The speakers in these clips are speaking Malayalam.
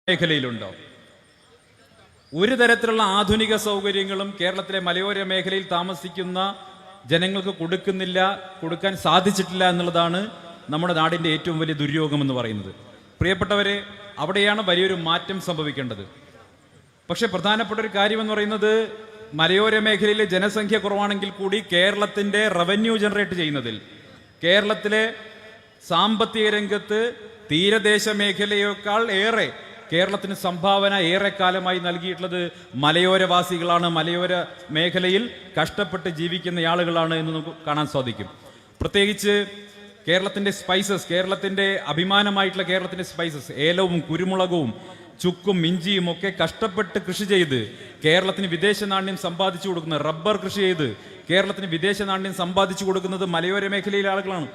മേഖലയിലുണ്ടോ? ഒരു തരത്തിലുള്ള ആധുനിക സൗകര്യങ്ങളും കേരളത്തിലെ മലയോര മേഖലയിൽ താമസിക്കുന്ന ജനങ്ങൾക്ക് കൊടുക്കാൻ സാധിച്ചിട്ടില്ല എന്നുള്ളതാണ് നമ്മുടെ നാടിൻ്റെ ഏറ്റവും വലിയ ദുര്യോഗം എന്ന് പറയുന്നത്. പ്രിയപ്പെട്ടവരെ, അവിടെയാണ് വലിയൊരു മാറ്റം സംഭവിക്കേണ്ടത്. പക്ഷെ പ്രധാനപ്പെട്ട ഒരു കാര്യമെന്ന് പറയുന്നത്, മലയോര മേഖലയിലെ ജനസംഖ്യ കുറവാണെങ്കിൽ കൂടി കേരളത്തിൻ്റെ റവന്യൂ ജനറേറ്റ് ചെയ്യുന്നതിൽ, കേരളത്തിലെ സാമ്പത്തിക രംഗത്ത് തീരദേശ മേഖലയേക്കാൾ ഏറെ കേരളത്തിന് സംഭാവന ഏറെക്കാലമായി നൽകിയിട്ടുള്ളത് മലയോരവാസികളാണ്, മലയോര മേഖലയിൽ കഷ്ടപ്പെട്ട് ജീവിക്കുന്ന ആളുകളാണ് എന്ന് നമുക്ക് കാണാൻ സാധിക്കും. പ്രത്യേകിച്ച് കേരളത്തിൻ്റെ സ്പൈസസ്, കേരളത്തിൻ്റെ അഭിമാനമായിട്ടുള്ള കേരളത്തിൻ്റെ സ്പൈസസ്, ഏലവും കുരുമുളകും ചുക്കും ഇഞ്ചിയും ഒക്കെ കഷ്ടപ്പെട്ട് കൃഷി ചെയ്ത് കേരളത്തിന് വിദേശ നാണ്യം സമ്പാദിച്ചു കൊടുക്കുന്നത്, റബ്ബർ കൃഷി ചെയ്ത് കേരളത്തിന് വിദേശ നാണ്യം സമ്പാദിച്ചു കൊടുക്കുന്നത് മലയോര മേഖലയിലെ ആളുകളാണ്.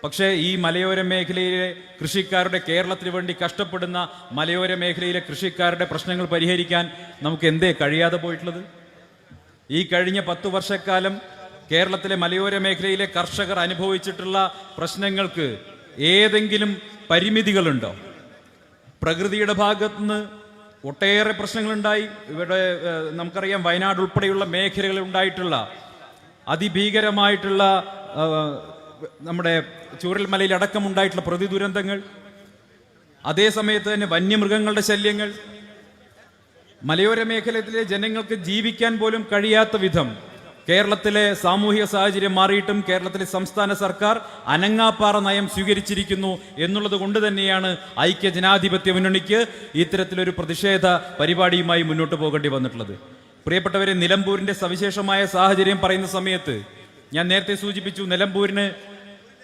പക്ഷേ ഈ മലയോര മേഖലയിലെ കൃഷിക്കാരുടെ, കേരളത്തിന് വേണ്ടി കഷ്ടപ്പെടുന്ന മലയോര മേഖലയിലെ കൃഷിക്കാരുടെ പ്രശ്നങ്ങൾ പരിഹരിക്കാൻ നമുക്ക് എന്തേ കഴിയാതെ പോയിട്ടുള്ളത്? ഈ കഴിഞ്ഞ 10 വർഷക്കാലം കേരളത്തിലെ മലയോര മേഖലയിലെ കർഷകർ അനുഭവിച്ചിട്ടുള്ള പ്രശ്നങ്ങൾക്ക് ഏതെങ്കിലും പരിമിതികളുണ്ടോ? പ്രകൃതിയുടെ ഭാഗത്തുനിന്ന് ഒട്ടേറെ പ്രശ്നങ്ങളുണ്ടായി. ഇവിടെ നമുക്കറിയാം, വയനാട് ഉൾപ്പെടെയുള്ള മേഖലകളിൽ ഉണ്ടായിട്ടുള്ള അതിഭീകരമായിട്ടുള്ള നമ്മുടെ ചൂരൽമലയിൽ അടക്കമുണ്ടായിട്ടുള്ള പ്രകൃതി ദുരന്തങ്ങൾ, അതേ സമയത്ത് തന്നെ വന്യമൃഗങ്ങളുടെ ശല്യങ്ങൾ, മലയോര മേഖലയിലെ ജനങ്ങൾക്ക് ജീവിക്കാൻ പോലും കഴിയാത്ത വിധം കേരളത്തിലെ സാമൂഹിക സാഹചര്യം മാറിയിട്ടും കേരളത്തിലെ സംസ്ഥാന സർക്കാർ അനങ്ങാപ്പാറ നയം സ്വീകരിച്ചിരിക്കുന്നു എന്നുള്ളത് കൊണ്ട് തന്നെയാണ് ഐക്യ ജനാധിപത്യ മുന്നണിക്ക് ഇത്തരത്തിലൊരു പ്രതിഷേധ പരിപാടിയുമായി മുന്നോട്ട് പോകേണ്ടി വന്നിട്ടുള്ളത്. പ്രിയപ്പെട്ടവരെ, നിലമ്പൂരിന്റെ സവിശേഷമായ സാഹചര്യം പറയുന്ന സമയത്ത് ഞാൻ നേരത്തെ സൂചിപ്പിച്ചു,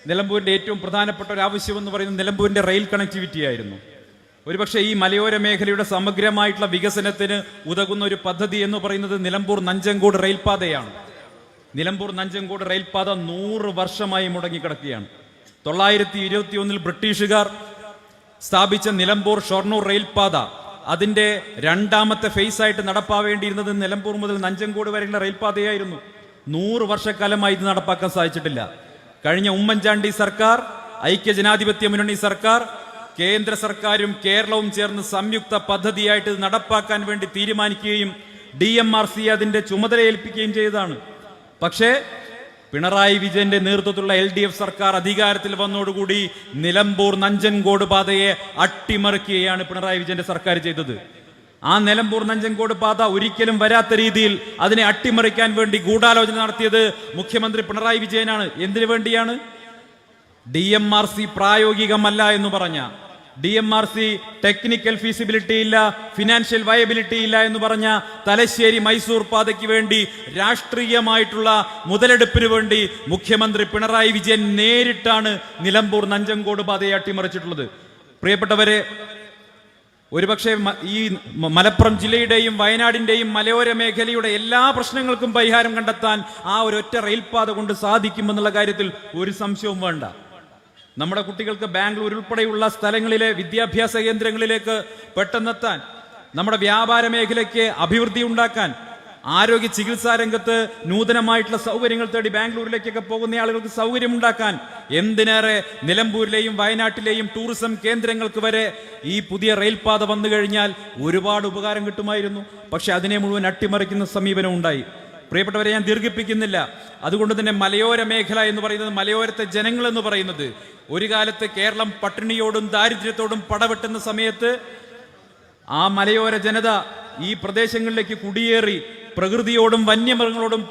നിലമ്പൂരിന്റെ ഏറ്റവും പ്രധാനപ്പെട്ട ഒരു ആവശ്യം എന്ന് പറയുന്നത് നിലമ്പൂരിന്റെ റെയിൽ കണക്ടിവിറ്റി ആയിരുന്നു. ഒരുപക്ഷെ ഈ മലയോര മേഖലയുടെ സമഗ്രമായിട്ടുള്ള വികസനത്തിന് ഉതകുന്ന ഒരു പദ്ധതി എന്ന് പറയുന്നത് നിലമ്പൂർ നഞ്ചങ്കോട് റെയിൽപാതയാണ്. നിലമ്പൂർ നഞ്ചങ്കോട് റെയിൽപാത 100 വർഷമായി മുടങ്ങിക്കിടക്കുകയാണ്. 921 ബ്രിട്ടീഷുകാർ സ്ഥാപിച്ച നിലമ്പൂർ ഷൊർണൂർ റെയിൽപാത, അതിന്റെ 2ാമത്തെ ഫേസായിട്ട് നടപ്പാവേണ്ടിയിരുന്നത് നിലമ്പൂർ മുതൽ നഞ്ചങ്കോട് വരെയുള്ള റെയിൽപാതയായിരുന്നു. 100 വർഷക്കാലമായി ഇത് നടപ്പാക്കാൻ സാധിച്ചിട്ടില്ല. കഴിഞ്ഞ ഉമ്മൻചാണ്ടി സർക്കാർ, ഐക്യ ജനാധിപത്യ മുന്നണി സർക്കാർ, കേന്ദ്ര സർക്കാരും കേരളവും ചേർന്ന് സംയുക്ത പദ്ധതിയായിട്ട് ഇത് നടപ്പാക്കാൻ വേണ്ടി തീരുമാനിക്കുകയും DMRC അതിന്റെ ചുമതല ഏൽപ്പിക്കുകയും ചെയ്തതാണ്. പക്ഷേ പിണറായി വിജയന്റെ നേതൃത്വത്തിലുള്ള LDF സർക്കാർ അധികാരത്തിൽ വന്നതോടുകൂടി നിലമ്പൂർ നഞ്ചൻകോട് പാതയെ അട്ടിമറിക്കുകയാണ് പിണറായി വിജയന്റെ സർക്കാർ ചെയ്തത്. ആ നിലമ്പൂർ നഞ്ചൻകോട് പാത ഒരിക്കലും വരാത്ത രീതിയിൽ അതിനെ അട്ടിമറിക്കാൻ വേണ്ടി ഗൂഢാലോചന നടത്തിയത് മുഖ്യമന്ത്രി പിണറായി വിജയനാണ്. എന്തിനു വേണ്ടിയാണ്? DMRC പ്രായോഗികമല്ല എന്ന് പറഞ്ഞ, DMRC ടെക്നിക്കൽ ഫീസിബിലിറ്റി ഇല്ല, ഫിനാൻഷ്യൽ വയബിലിറ്റി ഇല്ല എന്ന് പറഞ്ഞ തലശ്ശേരി മൈസൂർ പാതയ്ക്ക് വേണ്ടി രാഷ്ട്രീയമായിട്ടുള്ള മുതലെടുപ്പിന് വേണ്ടി മുഖ്യമന്ത്രി പിണറായി വിജയൻ നേരിട്ടാണ് നിലമ്പൂർ നഞ്ചൻകോട് പാതയെ അട്ടിമറിച്ചിട്ടുള്ളത്. പ്രിയപ്പെട്ടവരെ, ഒരുപക്ഷെ ഈ മലപ്പുറം ജില്ലയുടെയും വയനാടിന്റെയും മലയോര മേഖലയുടെ എല്ലാ പ്രശ്നങ്ങൾക്കും പരിഹാരം കണ്ടെത്താൻ ആ ഒരൊറ്റ റെയിൽപാത കൊണ്ട് സാധിക്കുമെന്നുള്ള കാര്യത്തിൽ ഒരു സംശയവും വേണ്ട. നമ്മുടെ കുട്ടികൾക്ക് ബാംഗ്ലൂർ ഉൾപ്പെടെയുള്ള സ്ഥലങ്ങളിലെ വിദ്യാഭ്യാസ കേന്ദ്രങ്ങളിലേക്ക് പെട്ടെന്നെത്താൻ, നമ്മുടെ വ്യാപാര മേഖലയ്ക്ക് അഭിവൃദ്ധി ഉണ്ടാക്കാൻ, ആരോഗ്യ ചികിത്സാ രംഗത്ത് നൂതനമായിട്ടുള്ള സൗകര്യങ്ങൾ തേടി ബാംഗ്ലൂരിലേക്കൊക്കെ പോകുന്ന ആളുകൾക്ക് സൗകര്യമുണ്ടാക്കാൻ, എന്തിനേറെ നിലമ്പൂരിലെയും വയനാട്ടിലെയും ടൂറിസം കേന്ദ്രങ്ങൾക്ക് വരെ ഈ പുതിയ റെയിൽപാത വന്നു കഴിഞ്ഞാൽ ഒരുപാട് ഉപകാരം കിട്ടുമായിരുന്നു. പക്ഷെ അതിനെ മുഴുവൻ അട്ടിമറിക്കുന്ന സമീപനം ഉണ്ടായി. പ്രിയപ്പെട്ടവരെ, ഞാൻ ദീർഘിപ്പിക്കുന്നില്ല. അതുകൊണ്ട് തന്നെ മലയോര മേഖല എന്ന് പറയുന്നത്, മലയോരത്തെ ജനങ്ങൾ എന്ന് പറയുന്നത്, ഒരു കാലത്ത് കേരളം പട്ടിണിയോടും ദാരിദ്ര്യത്തോടും പടവെട്ടുന്ന സമയത്ത് ആ മലയോര ജനത ഈ പ്രദേശങ്ങളിലേക്ക് കുടിയേറി പ്രകൃതിയോടും വന്യമൃഗങ്ങളോടും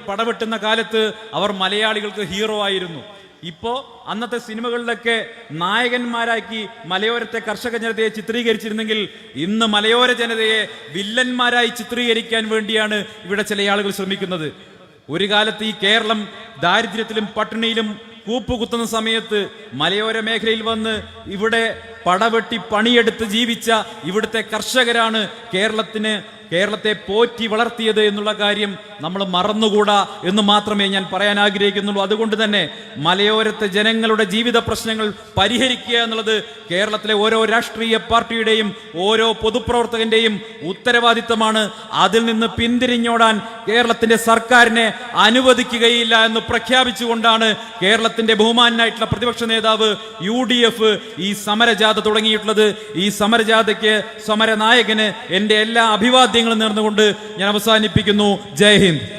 പടവെട്ടുന്ന കാലത്ത് അവർ മലയാളികൾക്ക് ഹീറോ ആയിരുന്നു. ഇപ്പോ അന്നത്തെ സിനിമകളിലൊക്കെ നായകന്മാരാക്കി മലയോരത്തെ കർഷക ജനതയെ ചിത്രീകരിച്ചിരുന്നെങ്കിൽ ഇന്ന് മലയോര ജനതയെ വില്ലന്മാരായി ചിത്രീകരിക്കാൻ വേണ്ടിയാണ് ഇവിടെ ചില ആളുകൾ ശ്രമിക്കുന്നത്. ഒരു കാലത്ത് ഈ കേരളം ദാരിദ്ര്യത്തിലും പട്ടിണിയിലും കൂപ്പുകുത്തുന്ന സമയത്ത് മലയോര മേഖലയിൽ വന്ന് ഇവിടെ പടവെട്ടി പണിയെടുത്ത് ജീവിച്ച ഇവിടുത്തെ കർഷകരാണ് കേരളത്തെ പോറ്റി വളർത്തിയത് എന്നുള്ള കാര്യം നമ്മൾ മറന്നുകൂടാ എന്ന് മാത്രമേ ഞാൻ പറയാൻ ആഗ്രഹിക്കുന്നുള്ളൂ. അതുകൊണ്ട് തന്നെ മലയോരത്തെ ജനങ്ങളുടെ ജീവിത പ്രശ്നങ്ങൾ പരിഹരിക്കുക എന്നുള്ളത് കേരളത്തിലെ ഓരോ രാഷ്ട്രീയ പാർട്ടിയുടെയും ഓരോ പൊതുപ്രവർത്തകന്റെയും ഉത്തരവാദിത്തമാണ്. അതിൽ നിന്ന് പിന്തിരിഞ്ഞോടാൻ കേരളത്തിന്റെ സർക്കാരിനെ അനുവദിക്കുകയില്ല എന്ന് പ്രഖ്യാപിച്ചുകൊണ്ടാണ് കേരളത്തിന്റെ ബഹുമാനായിട്ടുള്ള പ്രതിപക്ഷ നേതാവ് UDF ഈ സമരജാഥ സമരജാഥ തുടങ്ങിയിട്ടുള്ളത്. ഈ സമരജാഥയ്ക്ക് സമരനായകന് എൻ്റെ എല്ലാ അഭിവാദ്യങ്ങളും നേർന്നുകൊണ്ട് ഞാൻ അവസാനിപ്പിക്കുന്നു. ജയ് ഹിന്ദ്.